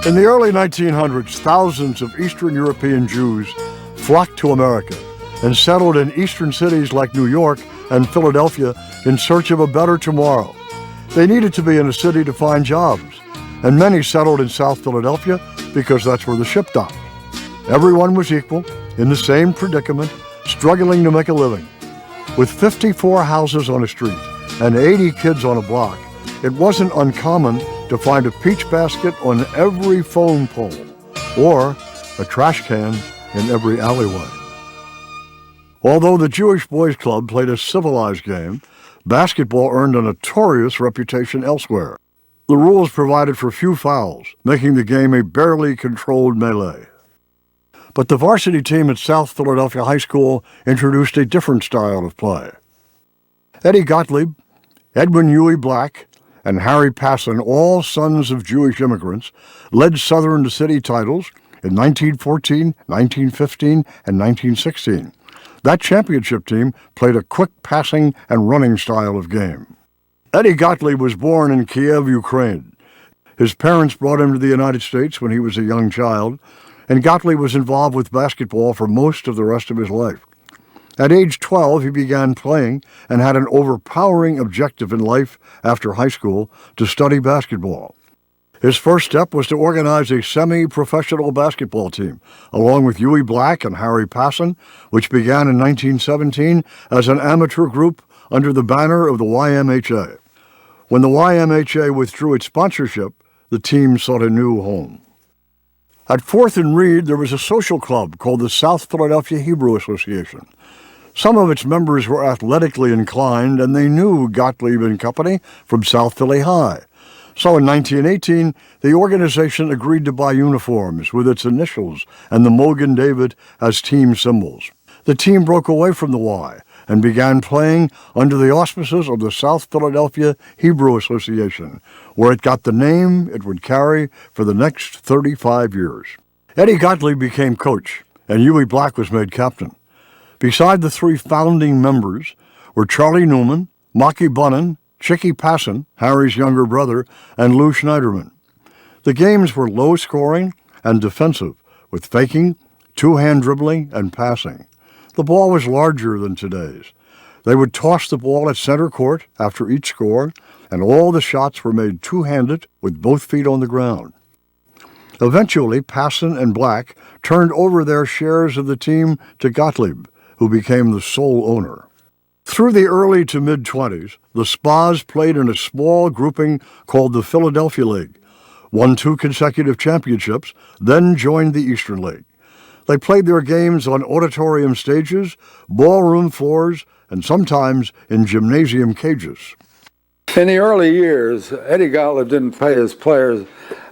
In the early 1900s, thousands of Eastern European Jews flocked to America and settled in eastern cities like New York and Philadelphia in search of a better tomorrow. They needed to be in a city to find jobs, and many settled in South Philadelphia because that's where the ship docked. Everyone was equal, in the same predicament, struggling to make a living. With 54 houses on a street and 80 kids on a block, it wasn't uncommon to find a peach basket on every phone pole or a trash can in every alleyway. Although the Jewish Boys Club played a civilized game, basketball earned a notorious reputation elsewhere. The rules provided for few fouls, making the game a barely controlled melee. But the varsity team at South Philadelphia High School introduced a different style of play. Eddie Gottlieb, Edwin Huey Black, and Harry Passon, all sons of Jewish immigrants, led Southern to city titles in 1914, 1915, and 1916. That championship team played a quick passing and running style of game. Eddie Gottlieb was born in Kiev, Ukraine. His parents brought him to the United States when he was a young child, and Gottlieb was involved with basketball for most of the rest of his life. At age 12, he began playing and had an overpowering objective in life after high school to study basketball. His first step was to organize a semi-professional basketball team, along with Huey Black and Harry Passon, which began in 1917 as an amateur group under the banner of the YMHA. When the YMHA withdrew its sponsorship, the team sought a new home. At 4th and Reed, there was a social club called the South Philadelphia Hebrew Association. Some of its members were athletically inclined, and they knew Gottlieb and company from South Philly High. So in 1918, the organization agreed to buy uniforms with its initials and the Mogen David as team symbols. The team broke away from the Y and began playing under the auspices of the South Philadelphia Hebrew Association, where it got the name it would carry for the next 35 years. Eddie Gottlieb became coach, and Huey Black was made captain. Beside the three founding members were Charlie Newman, Maki Bunnan, Chicky Passon, Harry's younger brother, and Lou Schneiderman. The games were low-scoring and defensive, with faking, two-hand dribbling, and passing. The ball was larger than today's. They would toss the ball at center court after each score, and all the shots were made two-handed with both feet on the ground. Eventually, Passon and Black turned over their shares of the team to Gottlieb, who became the sole owner. Through the early to mid-20s, the SPHAS played in a small grouping called the Philadelphia League, won 2 consecutive championships, then joined the Eastern League. They played their games on auditorium stages, ballroom floors, and sometimes in gymnasium cages. In the early years, Eddie Gottlieb didn't pay his players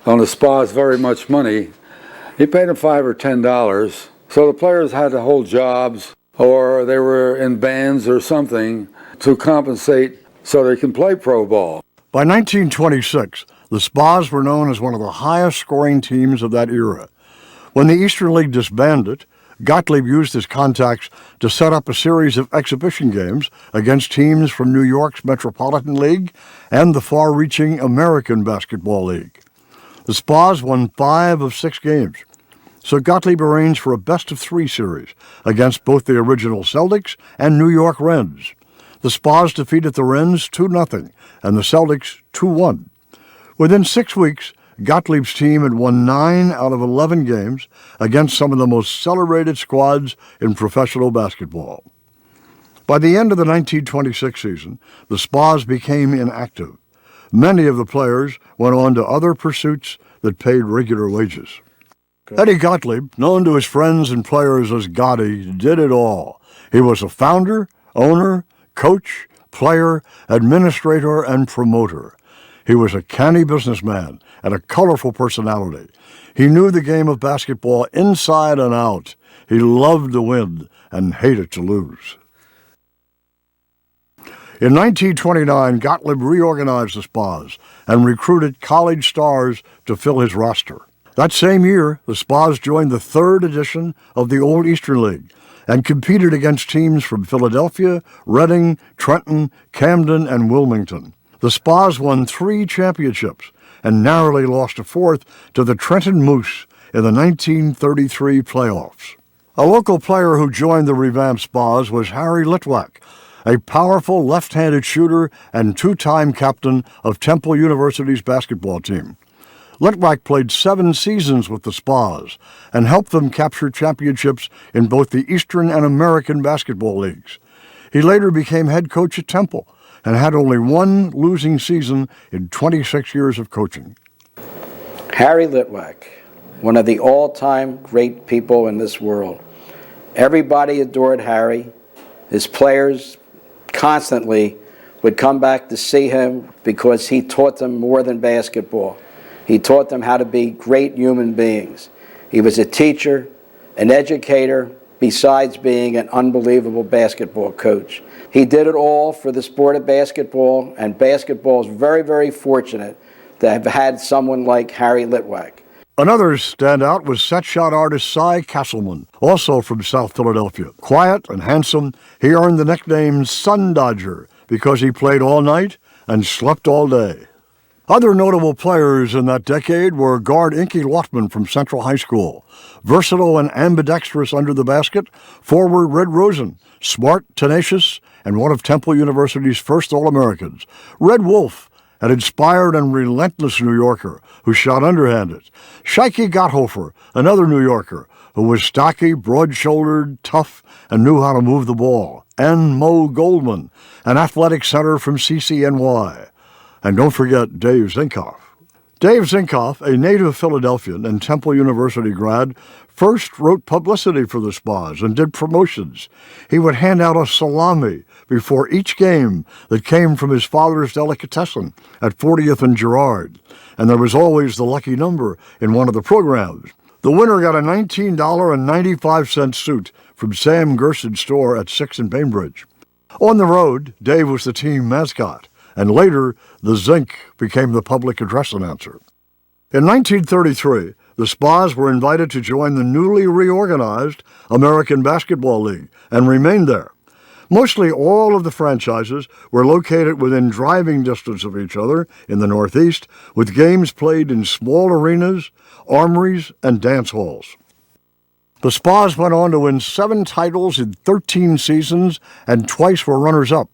on the SPHAS very much money. He paid them $5 or $10, so the players had to hold jobs, or they were in bands or something to compensate so they can play pro ball. By 1926, the SPHAS were known as one of the highest-scoring teams of that era. When the Eastern League disbanded, Gottlieb used his contacts to set up a series of exhibition games against teams from New York's Metropolitan League and the far-reaching American Basketball League. The SPHAS won 5 of 6 games, so Gottlieb arranged for a best-of-3 series against both the original Celtics and New York Reds. The SPHAS defeated the Reds 2-0 and the Celtics 2-1. Within 6 weeks, Gottlieb's team had won 9 out of 11 games against some of the most celebrated squads in professional basketball. By the end of the 1926 season, the SPHAS became inactive. Many of the players went on to other pursuits that paid regular wages. Eddie Gottlieb, known to his friends and players as Gotti, did it all. He was a founder, owner, coach, player, administrator, and promoter. He was a canny businessman and a colorful personality. He knew the game of basketball inside and out. He loved to win and hated to lose. In 1929, Gottlieb reorganized the SPHAS and recruited college stars to fill his roster. That same year, the SPHAS joined the 3rd edition of the Old Eastern League and competed against teams from Philadelphia, Reading, Trenton, Camden, and Wilmington. The SPHAS won 3 championships and narrowly lost a fourth to the Trenton Moose in the 1933 playoffs. A local player who joined the revamped SPHAS was Harry Litwack, a powerful left-handed shooter and two-time captain of Temple University's basketball team. Litwack played 7 seasons with the SPHAS and helped them capture championships in both the Eastern and American basketball leagues. He later became head coach at Temple and had only one losing season in 26 years of coaching. Harry Litwack, one of the all-time great people in this world. Everybody adored Harry. His players constantly would come back to see him because he taught them more than basketball. He taught them how to be great human beings. He was a teacher, an educator, besides being an unbelievable basketball coach. He did it all for the sport of basketball, and basketball is very, very fortunate to have had someone like Harry Litwack. Another standout was set-shot artist Cy Castleman, also from South Philadelphia. Quiet and handsome, he earned the nickname Sun Dodger because he played all night and slept all day. Other notable players in that decade were guard Inky Lottman from Central High School, versatile and ambidextrous under the basket, forward Red Rosen, smart, tenacious, and one of Temple University's first All-Americans, Red Wolf, an inspired and relentless New Yorker who shot underhanded, Shikey Gotthofer, another New Yorker who was stocky, broad-shouldered, tough, and knew how to move the ball, and Mo Goldman, an athletic center from CCNY. And don't forget Dave Zinkoff. Dave Zinkoff, a native Philadelphian and Temple University grad, first wrote publicity for the SPHAS and did promotions. He would hand out a salami before each game that came from his father's delicatessen at 40th and Girard, and there was always the lucky number in one of the programs. The winner got a $19.95 suit from Sam Gerson's store at 6th and Bainbridge. On the road, Dave was the team mascot, and later, the Zink became the public address announcer. In 1933, the SPHAS were invited to join the newly reorganized American Basketball League and remained there. Mostly all of the franchises were located within driving distance of each other in the Northeast, with games played in small arenas, armories, and dance halls. The SPHAS went on to win 7 titles in 13 seasons and twice were runners-up.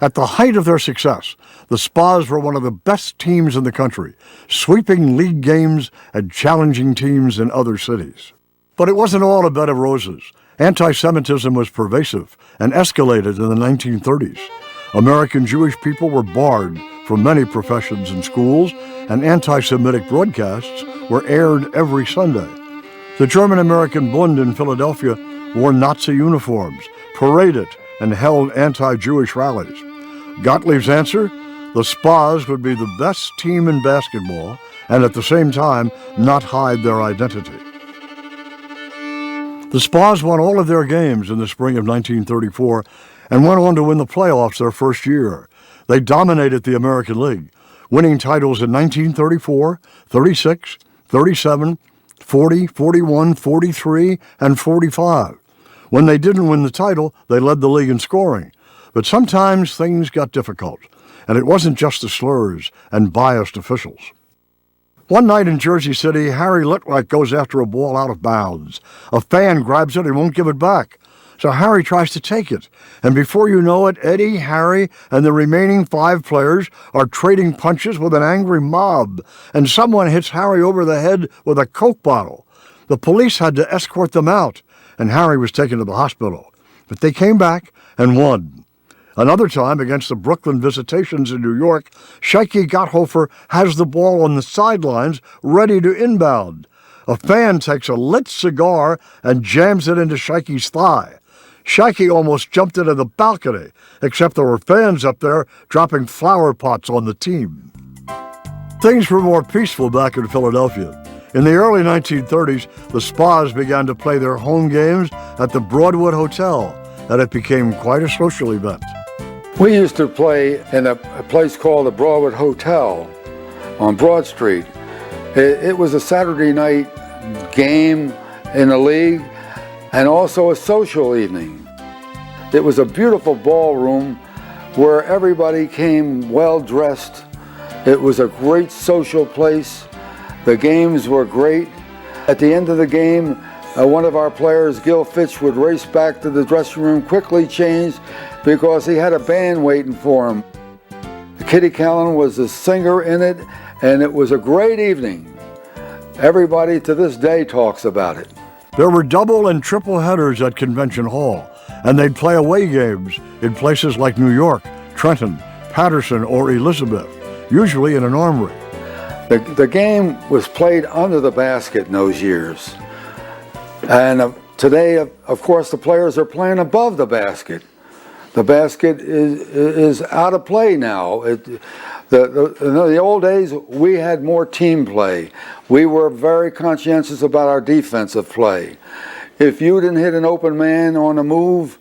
At the height of their success, the SPHAS were one of the best teams in the country, sweeping league games and challenging teams in other cities. But it wasn't all a bed of roses. Anti-Semitism was pervasive and escalated in the 1930s. American Jewish people were barred from many professions and schools, and anti-Semitic broadcasts were aired every Sunday. The German-American Bund in Philadelphia wore Nazi uniforms, paraded, and held anti-Jewish rallies. Gottlieb's answer? The SPHAS would be the best team in basketball and at the same time not hide their identity. The SPHAS won all of their games in the spring of 1934 and went on to win the playoffs their first year. They dominated the American League, winning titles in 1934, 36, 37, 40, 41, 43, and 45. When they didn't win the title, they led the league in scoring. But sometimes things got difficult, and it wasn't just the slurs and biased officials. One night in Jersey City, Harry Litwack goes after a ball out of bounds. A fan grabs it and won't give it back. So Harry tries to take it, and before you know it, Eddie, Harry, and the remaining 5 players are trading punches with an angry mob, and someone hits Harry over the head with a Coke bottle. The police had to escort them out, and Harry was taken to the hospital. But they came back and won. Another time, against the Brooklyn Visitations in New York, Shikey Gotthofer has the ball on the sidelines, ready to inbound. A fan takes a lit cigar and jams it into Shikey's thigh. Shikey almost jumped into the balcony, except there were fans up there dropping flower pots on the team. Things were more peaceful back in Philadelphia. In the early 1930s, the SPHAS began to play their home games at the Broadwood Hotel, and it became quite a social event. We used to play in a place called the Broadwood Hotel on Broad Street. It was a Saturday night game in the league and also a social evening. It was a beautiful ballroom where everybody came well dressed It was a great social place. The games were great. At the end of the game, one of our players, Gil Fitch, would race back to the dressing room, quickly change, because he had a band waiting for him. Kitty Callan was the singer in it, and it was a great evening. Everybody to this day talks about it. There were double and triple headers at Convention Hall, and they'd play away games in places like New York, Trenton, Patterson, or Elizabeth, usually in an armory. The game was played under the basket in those years. And today, of course, the players are playing above the basket. The basket is out of play now. In the old days, we had more team play. We were very conscientious about our defensive play. If you didn't hit an open man on a move,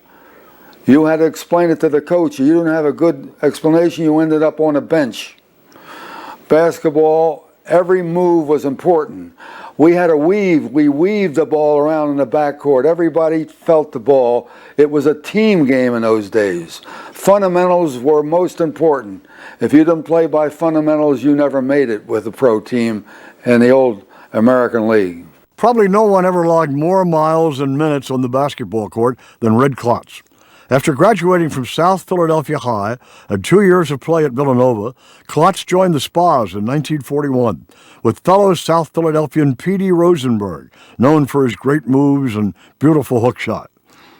you had to explain it to the coach. You didn't have a good explanation, you ended up on a bench. Basketball, every move was important. We had to weave. We weaved the ball around in the backcourt. Everybody felt the ball. It was a team game in those days. Fundamentals were most important. If you didn't play by fundamentals, you never made it with the pro team in the old American League. Probably no one ever logged more miles and minutes on the basketball court than Red Klotz. After graduating from South Philadelphia High and 2 years of play at Villanova, Klotz joined the SPHAS in 1941 with fellow South Philadelphian P.D. Rosenberg, known for his great moves and beautiful hook shot.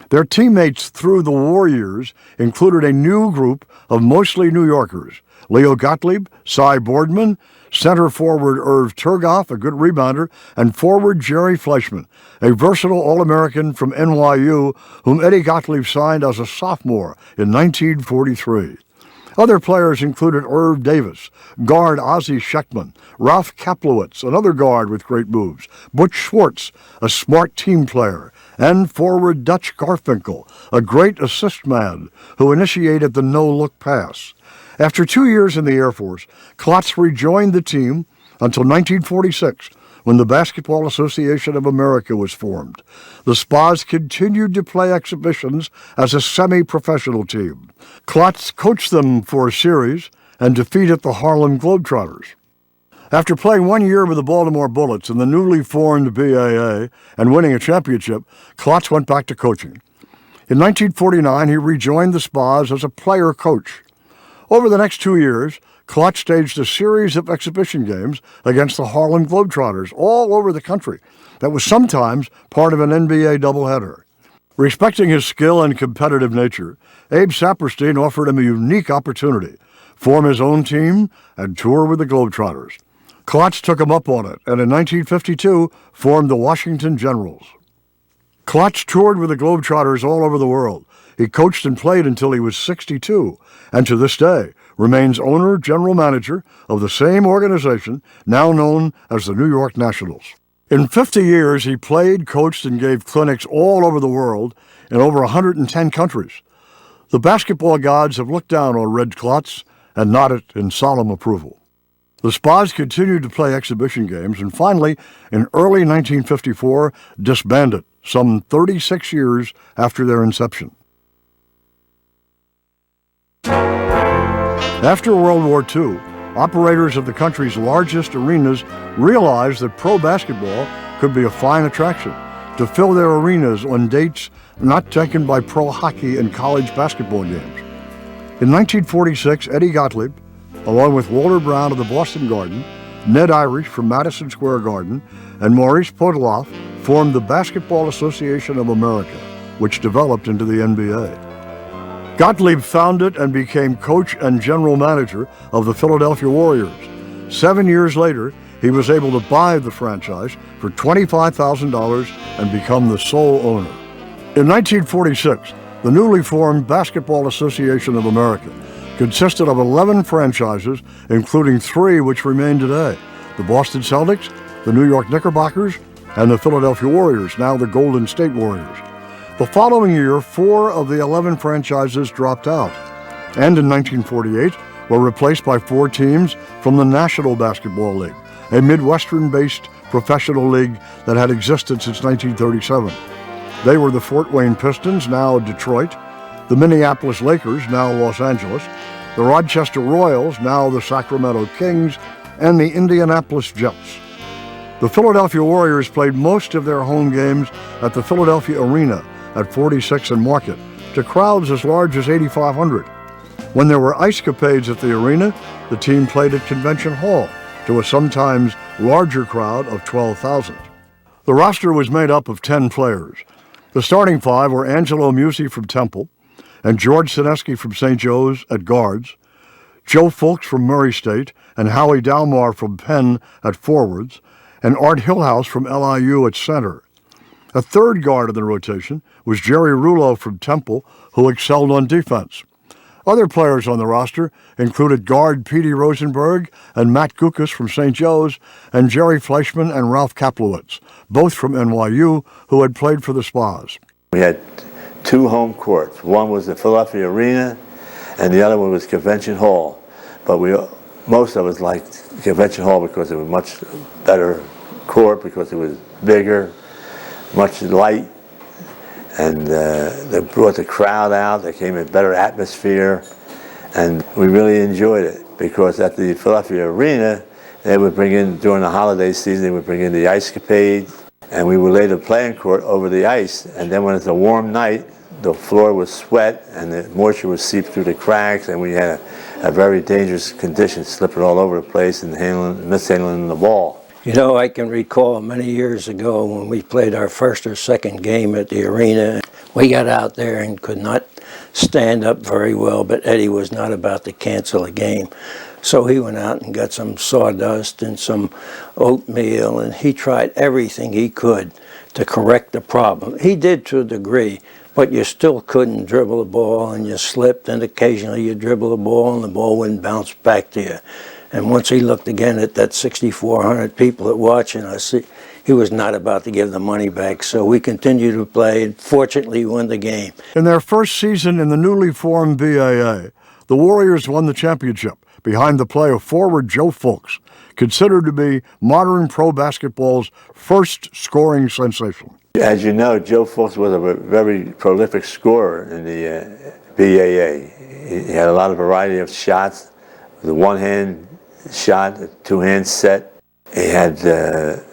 Their teammates through the war years included a new group of mostly New Yorkers: Leo Gottlieb, Cy Boardman, center forward Irv Turgoff, a good rebounder, and forward Jerry Fleischman, a versatile All-American from NYU whom Eddie Gottlieb signed as a sophomore in 1943. Other players included Irv Davis, guard Ozzie Schechtman, Ralph Kaplowitz, another guard with great moves, Butch Schwartz, a smart team player, and forward Dutch Garfinkel, a great assist man who initiated the no-look pass. After 2 years in the Air Force, Klotz rejoined the team until 1946, when the Basketball Association of America was formed. The SPHAS continued to play exhibitions as a semi-professional team. Klotz coached them for a series and defeated the Harlem Globetrotters. After playing 1 year with the Baltimore Bullets in the newly formed BAA and winning a championship, Klotz went back to coaching. In 1949, he rejoined the SPHAS as a player coach. Over the next 2 years, Klotz staged a series of exhibition games against the Harlem Globetrotters all over the country that was sometimes part of an NBA doubleheader. Respecting his skill and competitive nature, Abe Saperstein offered him a unique opportunity: form his own team and tour with the Globetrotters. Klotz took him up on it, and in 1952 formed the Washington Generals. Klotz toured with the Globetrotters all over the world. He coached and played until he was 62, and to this day remains owner-general manager of the same organization, now known as the New York Nationals. In 50 years, he played, coached, and gave clinics all over the world in over 110 countries. The basketball gods have looked down on Red Klotz and nodded in solemn approval. The SPHAS continued to play exhibition games and finally, in early 1954, disbanded, some 36 years after their inception. After World War II, operators of the country's largest arenas realized that pro basketball could be a fine attraction to fill their arenas on dates not taken by pro hockey and college basketball games. In 1946, Eddie Gottlieb, along with Walter Brown of the Boston Garden, Ned Irish from Madison Square Garden, and Maurice Podoloff, formed the Basketball Association of America, which developed into the NBA. Gottlieb founded and became coach and general manager of the Philadelphia Warriors. 7 years later, he was able to buy the franchise for $25,000 and become the sole owner. In 1946, the newly formed Basketball Association of America consisted of 11 franchises, including 3 which remain today: the Boston Celtics, the New York Knickerbockers, and the Philadelphia Warriors, now the Golden State Warriors. The following year, 4 of the 11 franchises dropped out, and in 1948 were replaced by 4 teams from the National Basketball League, a Midwestern-based professional league that had existed since 1937. They were the Fort Wayne Pistons, now Detroit, the Minneapolis Lakers, now Los Angeles, the Rochester Royals, now the Sacramento Kings, and the Indianapolis Jets. The Philadelphia Warriors played most of their home games at the Philadelphia Arena at 46th and Market to crowds as large as 8,500. When there were ice capades at the arena, the team played at Convention Hall to a sometimes larger crowd of 12,000. The roster was made up of 10 players. The starting five were Angelo Musi from Temple and George Sineski from St. Joe's at guards, Joe Fulks from Murray State and Howie Dalmar from Penn at forwards, and Art Hillhouse from LIU at center. A third guard in the rotation was Jerry Rulo from Temple, who excelled on defense. Other players on the roster included guard Petey Rosenberg and Matt Gukas from St. Joe's, and Jerry Fleischman and Ralph Kaplowitz, both from NYU, who had played for the SPHAS. We had two home courts. One was the Philadelphia Arena, and the other one was Convention Hall. But most of us liked Convention Hall because it was much better court, because it was bigger, much light, and they brought the crowd out. They came in better atmosphere, and we really enjoyed it because at the Philadelphia Arena, they would bring in, during the holiday season, they would bring in the ice capades, and we would lay the playing court over the ice, and then when it's a warm night, the floor was sweat and the moisture would seep through the cracks, and we had a very dangerous condition, slipping all over the place and mishandling the ball. You know, I can recall many years ago when we played our first or second game at the arena. We got out there and could not stand up very well, but Eddie was not about to cancel a game. So he went out and got some sawdust and some oatmeal, and he tried everything he could to correct the problem. He did to a degree, but you still couldn't dribble the ball, and you slipped, and occasionally you dribble the ball and the ball wouldn't bounce back to you. And once he looked again at that 6,400 people that watching us, he was not about to give the money back. So we continued to play and fortunately won the game. In their first season in the newly formed BAA, the Warriors won the championship behind the play of forward Joe Fulks, considered to be modern pro basketball's first scoring sensation. As you know, Joe Fulks was a very prolific scorer in the BAA. He had a lot of variety of shots, the one-hand shot, a two-hand set. He had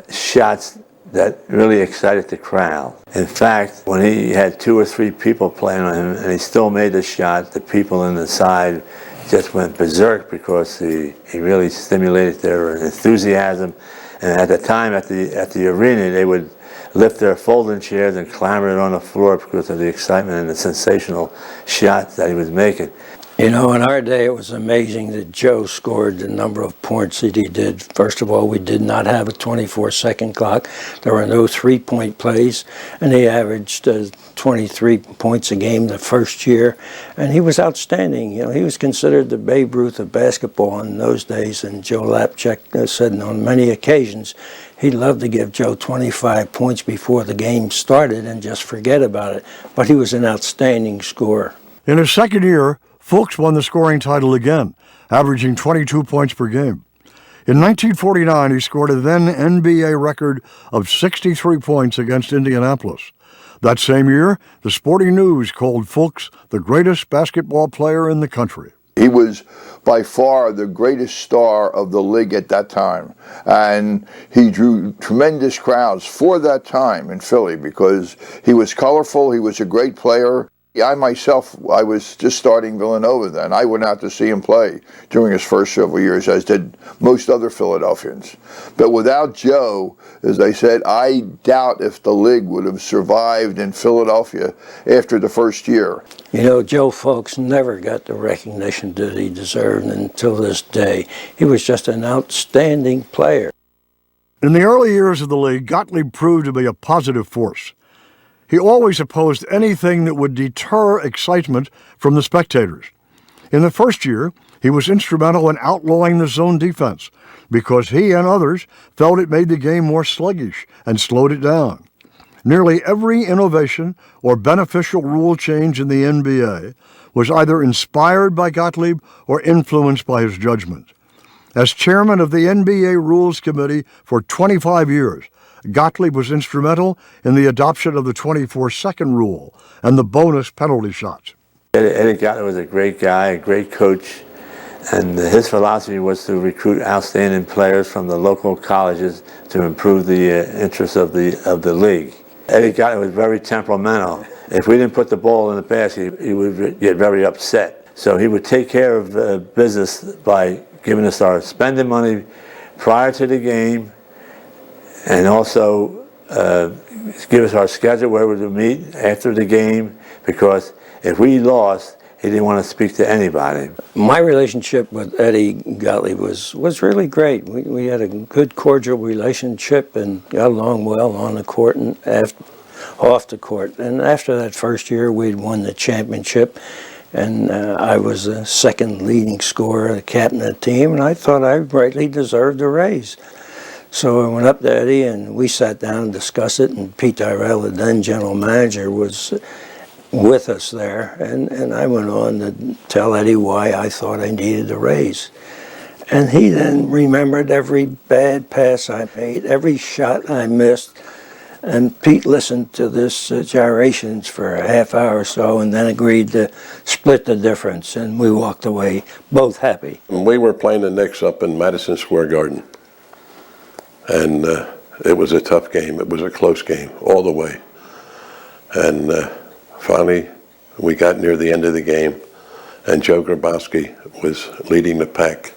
shots that really excited the crowd. In fact, when he had 2 or 3 people playing on him and he still made the shot, the people on the side just went berserk because he really stimulated their enthusiasm. And at the time at the arena, they would lift their folding chairs and clamber it on the floor because of the excitement and the sensational shots that he was making. You know, in our day, it was amazing that Joe scored the number of points that he did. First of all, we did not have a 24-second clock. There were no three-point plays, and he averaged 23 points a game the first year, and he was outstanding. You know, he was considered the Babe Ruth of basketball in those days, and Joe Lapchuk said on many occasions he loved to give Joe 25 points before the game started and just forget about it, but he was an outstanding scorer. In his second year, Fulks won the scoring title again, averaging 22 points per game. In 1949, he scored a then NBA record of 63 points against Indianapolis. That same year, the Sporting News called Fulks the greatest basketball player in the country. He was by far the greatest star of the league at that time, and he drew tremendous crowds for that time in Philly because he was colorful, he was a great player. I myself, I was just starting Villanova then. I went out to see him play during his first several years, as did most other Philadelphians. But without Joe, as I said, I doubt if the league would have survived in Philadelphia after the first year. You know, Joe Fulks never got the recognition that he deserved until this day. He was just an outstanding player. In the early years of the league, Gottlieb proved to be a positive force. He always opposed anything that would deter excitement from the spectators. In the first year, he was instrumental in outlawing the zone defense because he and others felt it made the game more sluggish and slowed it down. Nearly every innovation or beneficial rule change in the NBA was either inspired by Gottlieb or influenced by his judgment. As chairman of the NBA Rules Committee for 25 years, Gottlieb was instrumental in the adoption of the 24-second rule and the bonus penalty shots. Eddie Gottlieb was a great guy, a great coach, And his philosophy was to recruit outstanding players from the local colleges to improve the interests of the league. Eddie Gottlieb was very temperamental. If we didn't put the ball in the basket, he would get very upset. So he would take care of business by giving us our spending money prior to the game, and also give us our schedule where we would meet after the game, because if we lost, he didn't want to speak to anybody. My relationship with Eddie Gottlieb was really great. We had a good, cordial relationship and got along well on the court and off the court. And after that first year, we'd won the championship, and I was the second leading scorer, the captain of the team, and I thought I rightly deserved a raise. So I went up to Eddie, and we sat down and discussed it, and Pete Tyrell, the then general manager, was with us there, and I went on to tell Eddie why I thought I needed a raise. And he then remembered every bad pass I made, every shot I missed, and Pete listened to this gyrations for a half hour or so and then agreed to split the difference, and we walked away both happy. We were playing the Knicks up in Madison Square Garden, and it was a tough game. It was a close game all the way. And finally, we got near the end of the game, and Joe Grabowski was leading the pack.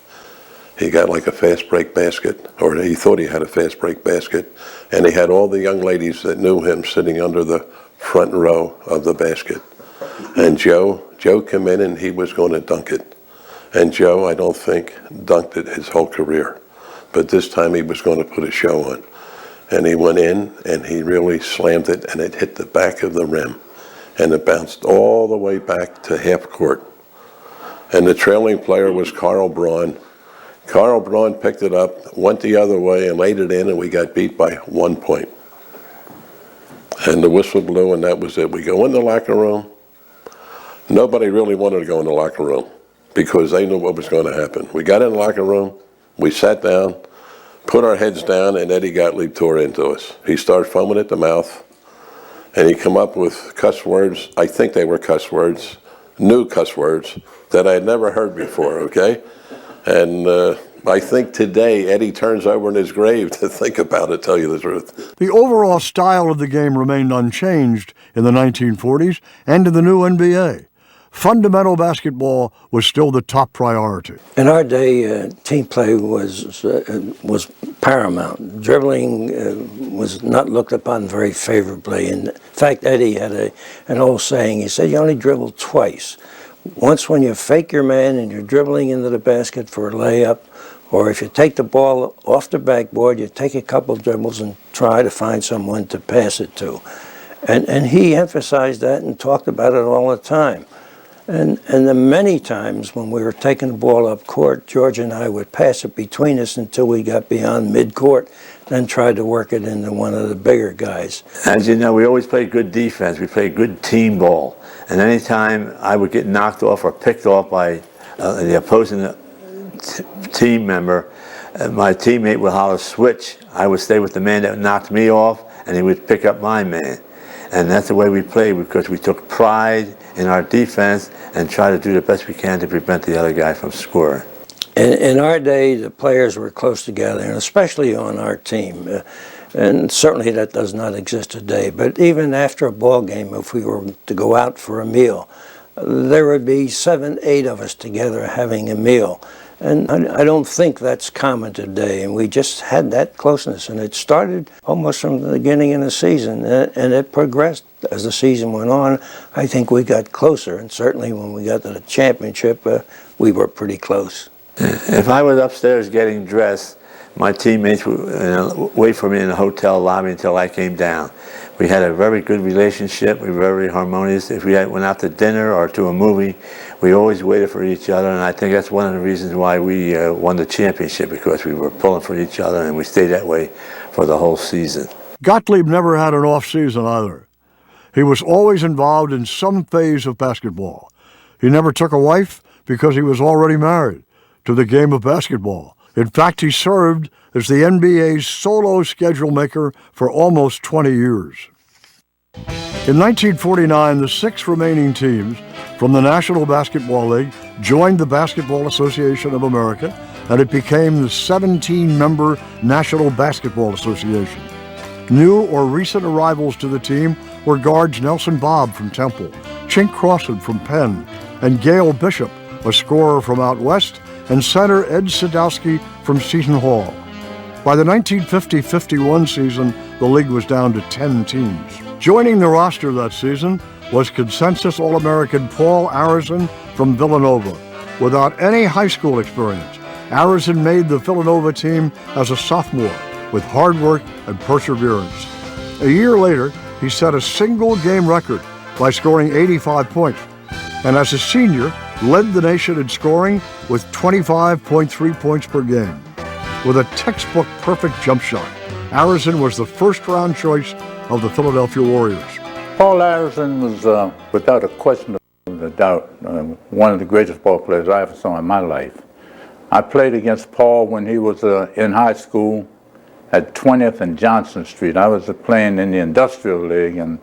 He got like a fast break basket, or he thought he had a fast break basket, and he had all the young ladies that knew him sitting under the front row of the basket. And Joe came in and he was going to dunk it. And Joe, I don't think, dunked it his whole career. But this time he was going to put a show on. And he went in and he really slammed it, and it hit the back of the rim. And it bounced all the way back to half court. And the trailing player was Carl Braun. Carl Braun picked it up, went the other way, and laid it in, and we got beat by 1 point. And the whistle blew, and that was it. We go in the locker room. Nobody really wanted to go in the locker room because they knew what was going to happen. We got in the locker room, we sat down, put our heads down, and Eddie Gottlieb tore into us. He started foaming at the mouth, and he come up with cuss words. I think they were cuss words, new cuss words that I had never heard before, okay? And I think today Eddie turns over in his grave to think about it, tell you the truth. The overall style of the game remained unchanged in the 1940s and in the new NBA. Fundamental basketball was still the top priority. In our day, team play was paramount. Dribbling was not looked upon very favorably. In fact, Eddie had an old saying. He said, "You only dribble twice. Once when you fake your man and you're dribbling into the basket for a layup, or if you take the ball off the backboard, you take a couple dribbles and try to find someone to pass it to." And he emphasized that and talked about it all the time. And the many times when we were taking the ball up court, George and I would pass it between us until we got beyond midcourt, then tried to work it into one of the bigger guys. As you know, we always played good defense. We played good team ball. And anytime I would get knocked off or picked off by the opposing team member, my teammate would holler switch. I would stay with the man that knocked me off, and he would pick up my man. And that's the way we played, because we took pride in our defense and tried to do the best we can to prevent the other guy from scoring. In our day, the players were close together, and especially on our team. And certainly that does not exist today. But even after a ball game, if we were to go out for a meal, there would be 7, 8 of us together having a meal. And I don't think that's common today. And we just had that closeness. And it started almost from the beginning of the season. And it progressed as the season went on. I think we got closer. And certainly when we got to the championship, we were pretty close. If I was upstairs getting dressed, my teammates would wait for me in the hotel lobby until I came down. We had a very good relationship. We were very harmonious. If we went out to dinner or to a movie, we always waited for each other, and I think that's one of the reasons why we won the championship, because we were pulling for each other, and we stayed that way for the whole season. Gottlieb never had an off season either. He was always involved in some phase of basketball. He never took a wife because he was already married to the game of basketball. In fact, he served as the NBA's solo schedule maker for almost 20 years. In 1949, the 6 remaining teams from the National Basketball League, joined the Basketball Association of America, and it became the 17-member National Basketball Association. New or recent arrivals to the team were guards Nelson Bobb from Temple, Chink Crossan from Penn, and Gail Bishop, a scorer from out west, and center Ed Sadowski from Seton Hall. By the 1950-51 season, the league was down to 10 teams. Joining the roster that season was consensus All-American Paul Arizin from Villanova. Without any high school experience, Arizin made the Villanova team as a sophomore with hard work and perseverance. A year later, he set a single-game record by scoring 85 points, and as a senior, led the nation in scoring with 25.3 points per game. With a textbook perfect jump shot, Arizin was the first-round choice of the Philadelphia Warriors. Paul Arizin was, without a question of a doubt, one of the greatest ball players I ever saw in my life. I played against Paul when he was in high school at 20th and Johnson Street. I was playing in the Industrial League, and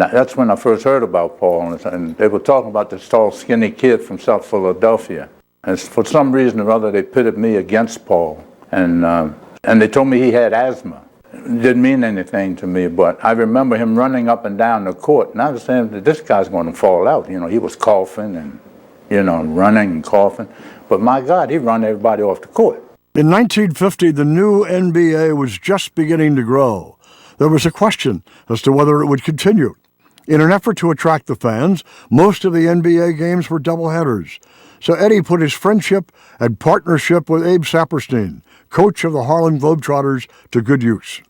that's when I first heard about Paul. And they were talking about this tall, skinny kid from South Philadelphia. And for some reason or other, they pitted me against Paul. And they told me he had asthma. It didn't mean anything to me, but I remember him running up and down the court, and I was saying that this guy's going to fall out. You know, he was coughing and, you know, running and coughing. But my God, he run everybody off the court. In 1950, the new NBA was just beginning to grow. There was a question as to whether it would continue. In an effort to attract the fans, most of the NBA games were doubleheaders. So Eddie put his friendship and partnership with Abe Saperstein, coach of the Harlem Globetrotters, to good use.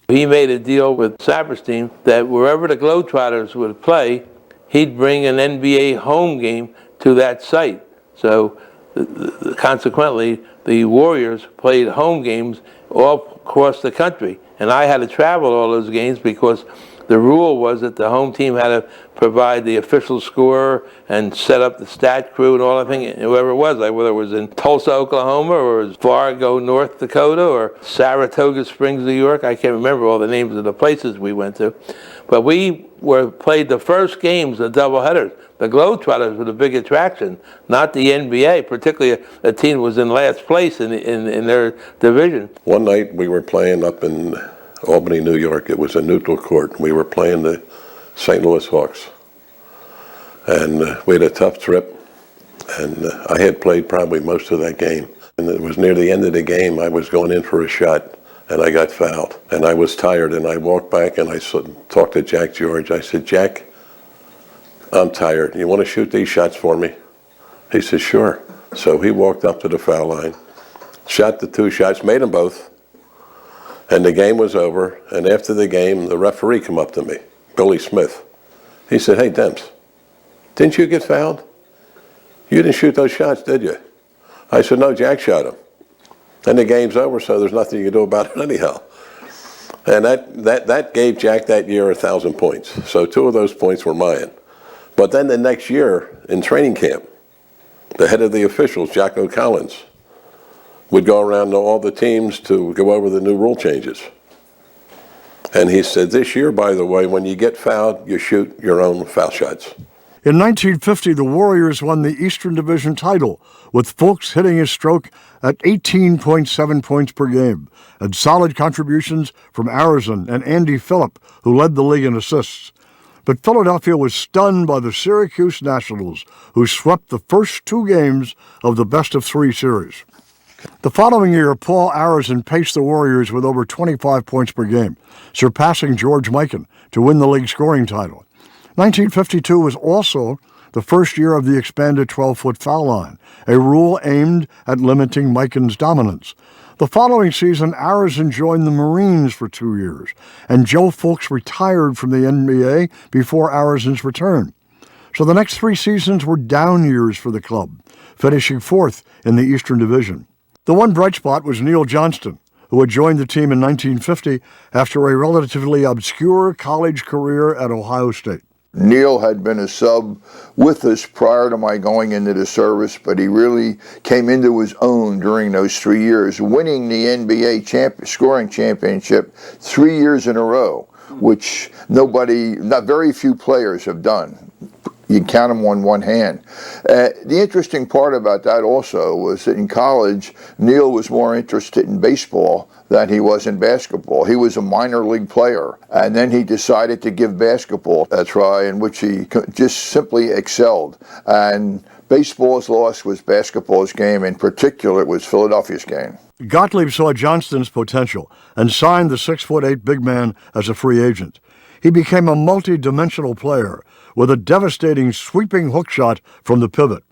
He made a deal with Saperstein that wherever the Globetrotters would play, he'd bring an NBA home game to that site. So consequently, the Warriors played home games all across the country. And I had to travel all those games because the rule was that the home team had to provide the official scorer and set up the stat crew and all that thing, whoever it was, like whether it was in Tulsa, Oklahoma, or it was Fargo, North Dakota, or Saratoga Springs, New York. I can't remember all the names of the places we went to. But we played the first games of doubleheaders. The Globetrotters were the big attraction, not the NBA, particularly a team that was in last place in their division. One night we were playing up in Albany, New York. It was a neutral court. We were playing the St. Louis Hawks. And we had a tough trip. And I had played probably most of that game. And it was near the end of the game. I was going in for a shot, and I got fouled. And I was tired, and I walked back, and I talked to Jack George. I said, Jack, I'm tired. You want to shoot these shots for me? He said, sure. So he walked up to the foul line, shot the two shots, made them both. And the game was over, and after the game, the referee came up to me, Billy Smith. He said, hey, Demps, didn't you get fouled? You didn't shoot those shots, did you? I said, no, Jack shot them. And the game's over, so there's nothing you can do about it anyhow. And that gave Jack that year 1,000 points. So 2 of those points were mine. But then the next year in training camp, the head of the officials, Jocko Collins, would go around to all the teams to go over the new rule changes. And he said, this year, by the way, when you get fouled, you shoot your own foul shots. In 1950, the Warriors won the Eastern Division title, with Fulks hitting his stroke at 18.7 points per game, and solid contributions from Arizin and Andy Phillip, who led the league in assists. But Philadelphia was stunned by the Syracuse Nationals, who swept the first 2 games of the best-of-3 series. The following year, Paul Arizin paced the Warriors with over 25 points per game, surpassing George Mikan to win the league scoring title. 1952 was also the first year of the expanded 12-foot foul line, a rule aimed at limiting Mikan's dominance. The following season, Arizin joined the Marines for 2 years, and Joe Fulks retired from the NBA before Arizin's return. So the next 3 seasons were down years for the club, finishing 4th in the Eastern Division. The one bright spot was Neil Johnston, who had joined the team in 1950 after a relatively obscure college career at Ohio State. Neil had been a sub with us prior to my going into the service, but he really came into his own during those 3 years, winning the NBA scoring championship 3 years in a row, which not very few players have done. you count them on one hand. The interesting part about that also was that in college, Neil was more interested in baseball than he was in basketball. He was a minor league player, and then he decided to give basketball a try, in which he just simply excelled. And baseball's loss was basketball's game. In particular, it was Philadelphia's game. Gottlieb saw Johnston's potential and signed the 6'8" big man as a free agent. He became a multi-dimensional player with a devastating sweeping hook shot from the pivot.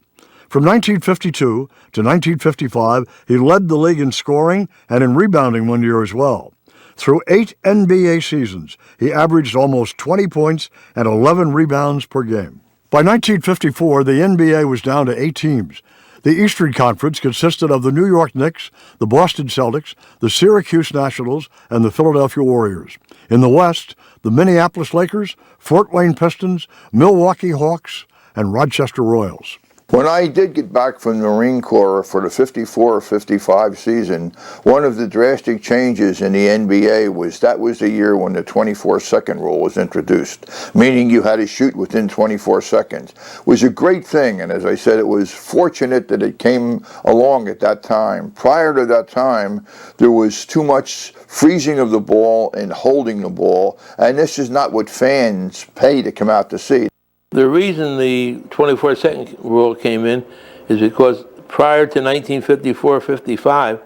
From 1952 to 1955, he led the league in scoring and in rebounding one year as well. Through 8 NBA seasons, he averaged almost 20 points and 11 rebounds per game. By 1954, the NBA was down to 8 teams. The Eastern Conference consisted of the New York Knicks, the Boston Celtics, the Syracuse Nationals, and the Philadelphia Warriors. In the West, the Minneapolis Lakers, Fort Wayne Pistons, Milwaukee Hawks, and Rochester Royals. When I did get back from the Marine Corps for the 54-55 season, one of the drastic changes in the NBA was that was the year when the 24-second rule was introduced, meaning you had to shoot within 24 seconds. It was a great thing, and as I said, it was fortunate that it came along at that time. Prior to that time, there was too much freezing of the ball and holding the ball, and this is not what fans pay to come out to see. The reason the 24-second rule came in is because prior to 1954-55, it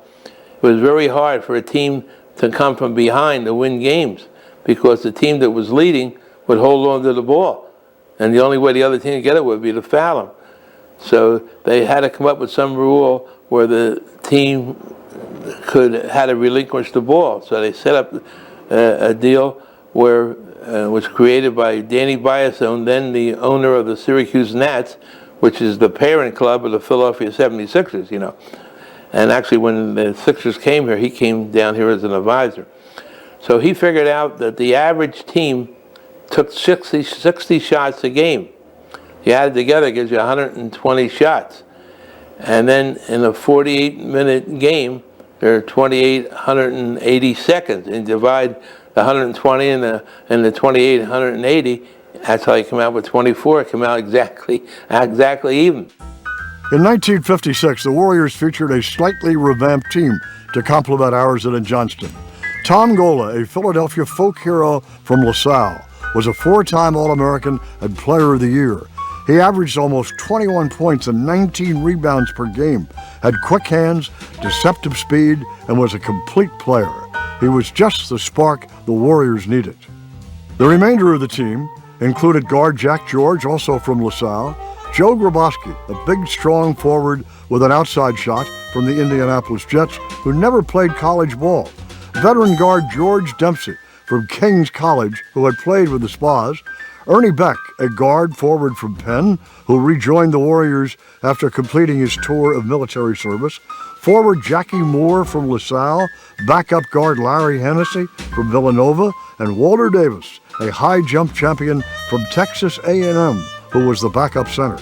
was very hard for a team to come from behind to win games because the team that was leading would hold on to the ball. And the only way the other team could get it would be to foul them. So they had to come up with some rule where the team had to relinquish the ball. So they set up a deal where was created by Danny Biasone, then the owner of the Syracuse Nats, which is the parent club of the Philadelphia 76ers, you know. And actually when the Sixers came here, he came down here as an advisor. So he figured out that the average team took 60 shots a game. You add it together, it gives you 120 shots. And then in a 48-minute game, there are 2,880 seconds, and divide the 120 and the 28, 180, that's how you come out with 24. It came out exactly even. In 1956, the Warriors featured a slightly revamped team to complement ours in Johnston. Tom Gola, a Philadelphia folk hero from LaSalle, was a 4-time All-American and Player of the Year. He averaged almost 21 points and 19 rebounds per game, had quick hands, deceptive speed, and was a complete player. He was just the spark the Warriors needed. The remainder of the team included guard Jack George, also from LaSalle, Joe Grabowski, a big, strong forward with an outside shot from the Indianapolis Jets, who never played college ball, veteran guard George Dempsey from King's College, who had played with the SPHAS, Ernie Beck, a guard forward from Penn, who rejoined the Warriors after completing his tour of military service, forward Jackie Moore from LaSalle, backup guard Larry Hennessy from Villanova, and Walter Davis, a high jump champion from Texas A&M, who was the backup center.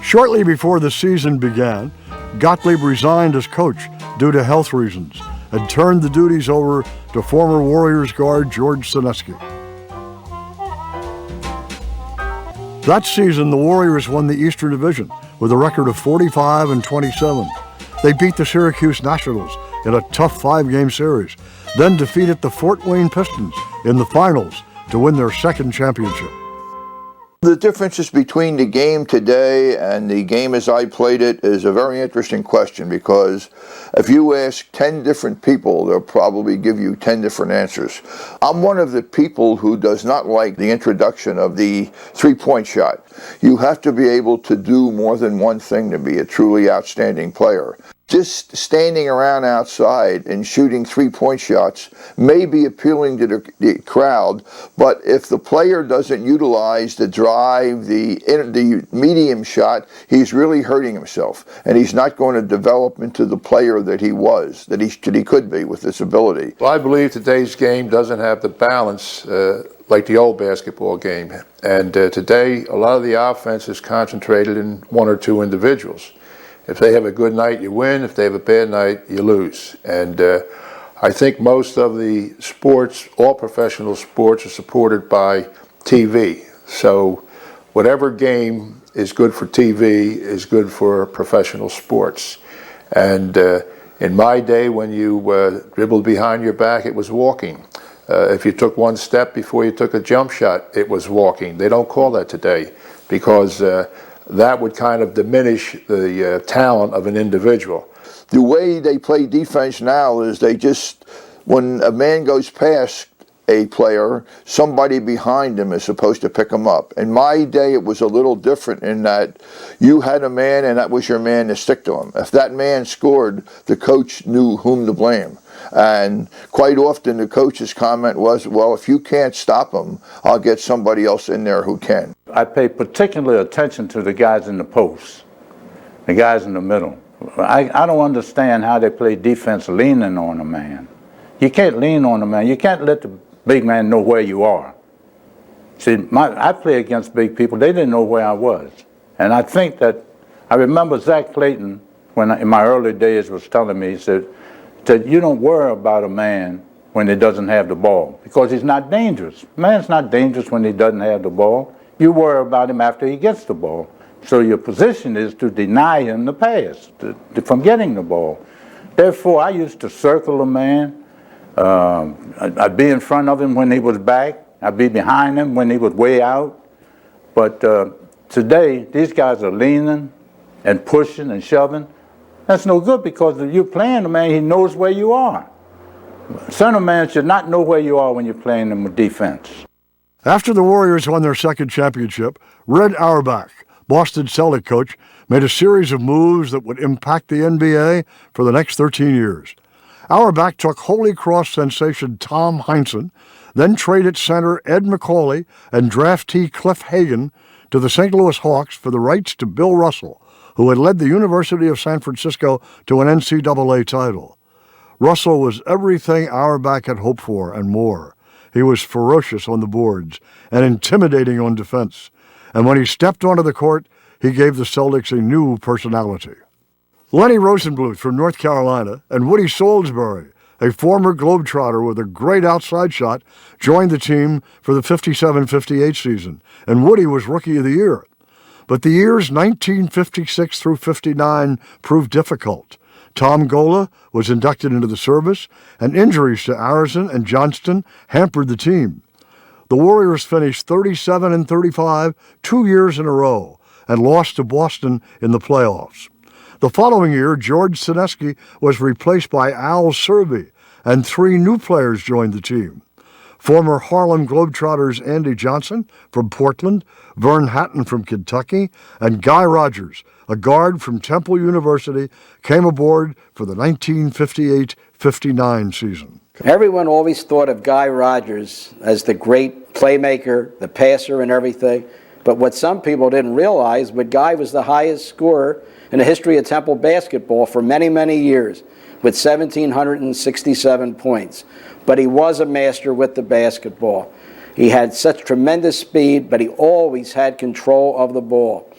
Shortly before the season began, Gottlieb resigned as coach due to health reasons and turned the duties over to former Warriors guard George Sineski. That season, the Warriors won the Eastern Division with a record of 45-27. They beat the Syracuse Nationals in a tough 5-game series, then defeated the Fort Wayne Pistons in the finals to win their second championship. The differences between the game today and the game as I played it is a very interesting question, because if you ask 10 different people, they'll probably give you 10 different answers. I'm one of the people who does not like the introduction of the three-point shot. You have to be able to do more than one thing to be a truly outstanding player. Just standing around outside and shooting three-point shots may be appealing to the crowd, but if the player doesn't utilize the drive, the medium shot, he's really hurting himself, and he's not going to develop into the player that he was, that he could be with this ability. Well, I believe today's game doesn't have the balance like the old basketball game, and today a lot of the offense is concentrated in one or two individuals. If they have a good night, you win. If they have a bad night, you lose. And I think most of the sports, all professional sports, are supported by TV. So whatever game is good for TV is good for professional sports. And in my day, when you dribbled behind your back, it was walking. If you took one step before you took a jump shot, it was walking. They don't call that today because that would kind of diminish the talent of an individual. The way they play defense now is they just, when a man goes past a player, somebody behind him is supposed to pick him up. In my day, it was a little different in that you had a man and that was your man to stick to him. If that man scored, the coach knew whom to blame. And quite often the coach's comment was, well, if you can't stop him, I'll get somebody else in there who can. I pay particular attention to the guys in the post, the guys in the middle. I don't understand how they play defense leaning on a man. You can't lean on a man. You can't let the big man know where you are. See, I play against big people. They didn't know where I was. And I think that, I remember Zach Clayton, in my early days, was telling me, he said, you don't worry about a man when he doesn't have the ball, because he's not dangerous. Man's not dangerous when he doesn't have the ball. You worry about him after he gets the ball. So your position is to deny him the pass, from getting the ball. Therefore, I used to circle a man. I'd be in front of him when he was back. I'd be behind him when he was way out. But today, these guys are leaning and pushing and shoving. That's no good, because if you're playing a man, he knows where you are. Center man should not know where you are when you're playing him with defense. After the Warriors won their second championship, Red Auerbach, Boston Celtic coach, made a series of moves that would impact the NBA for the next 13 years. Auerbach took Holy Cross sensation Tom Heinsohn, then traded center Ed McCauley and draftee Cliff Hagan to the St. Louis Hawks for the rights to Bill Russell, who had led the University of San Francisco to an NCAA title. Russell was everything Auerbach had hoped for and more. He was ferocious on the boards and intimidating on defense. And when he stepped onto the court, he gave the Celtics a new personality. Lenny Rosenbluth from North Carolina and Woody Salisbury, a former Globetrotter with a great outside shot, joined the team for the 57-58 season, and Woody was Rookie of the Year. But the years 1956 through 59 proved difficult. Tom Gola was inducted into the service, and injuries to Arison and Johnston hampered the team. The Warriors finished 37-35 2 years in a row and lost to Boston in the playoffs. The following year, George Sineski was replaced by Al Serby, and 3 new players joined the team. Former Harlem Globetrotters Andy Johnson from Portland, Vern Hatton from Kentucky, and Guy Rogers, a guard from Temple University, came aboard for the 1958-59 season. Everyone always thought of Guy Rogers as the great playmaker, the passer and everything. But what some people didn't realize, but Guy was the highest scorer in the history of Temple basketball for many, many years, with 1,767 points. But he was a master with the basketball. He had such tremendous speed, but he always had control of the ball.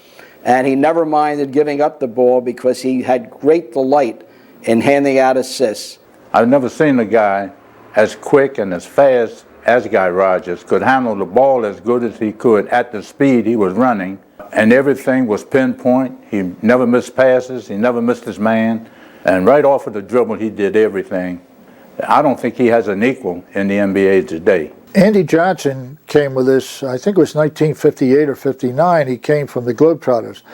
And he never minded giving up the ball because he had great delight in handing out assists. I've never seen a guy as quick and as fast as Guy Rogers, could handle the ball as good as he could at the speed he was running, and everything was pinpoint. He never missed passes, he never missed his man, and right off of the dribble he did everything. I don't think he has an equal in the NBA today. Andy Johnson came with us, I think it was 1958 or 59, he came from the Globetrotters.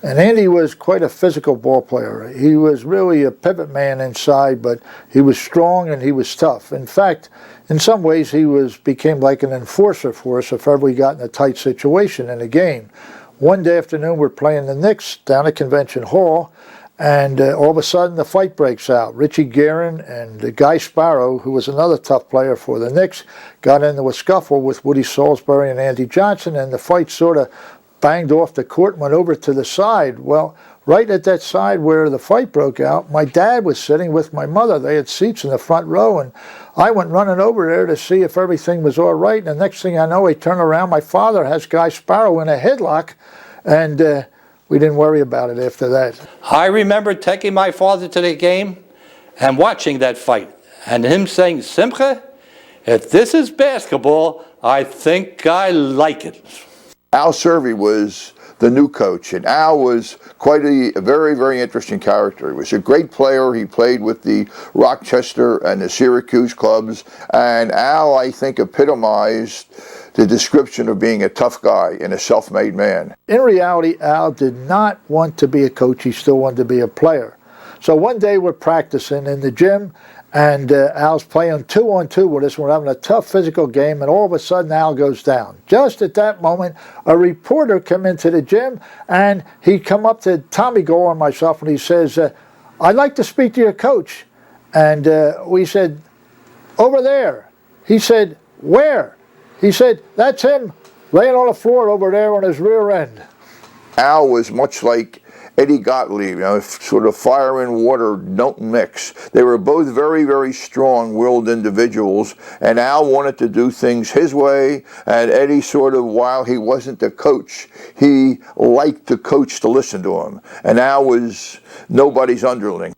And Andy was quite a physical ball player. He was really a pivot man inside, but he was strong and he was tough. In fact, in some ways he became like an enforcer for us if ever we got in a tight situation in a game. One day afternoon we're playing the Knicks down at Convention Hall, and all of a sudden the fight breaks out. Richie Guerin and Guy Sparrow, who was another tough player for the Knicks, got into a scuffle with Woody Salisbury and Andy Johnson, and the fight sort of banged off the court and went over to the side. Well, right at that side where the fight broke out, my dad was sitting with my mother. They had seats in the front row, and I went running over there to see if everything was all right. And the next thing I know, I turn around, my father has Guy Sparrow in a headlock, and we didn't worry about it after that. I remember taking my father to the game and watching that fight, and him saying, "Simcha, if this is basketball, I think I like it." Al Servey was the new coach, and Al was quite a very, very interesting character. He was a great player. He played with the Rochester and the Syracuse clubs, and Al, I think, epitomized the description of being a tough guy and a self-made man. In reality, Al did not want to be a coach. He still wanted to be a player. So one day we're practicing in the gym, and Al's playing 2-on-2 with us. We're having a tough physical game, and all of a sudden Al goes down. Just at that moment, a reporter came into the gym, and he come up to Tommy Goal and myself, and he says, I'd like to speak to your coach. And we said, over there. He said, where? He said, that's him laying on the floor over there on his rear end. Al was much like Eddie Gottlieb, sort of fire and water don't mix. They were both very, very strong-willed individuals, and Al wanted to do things his way, and Eddie sort of, while he wasn't the coach, he liked the coach to listen to him, and Al was nobody's underling.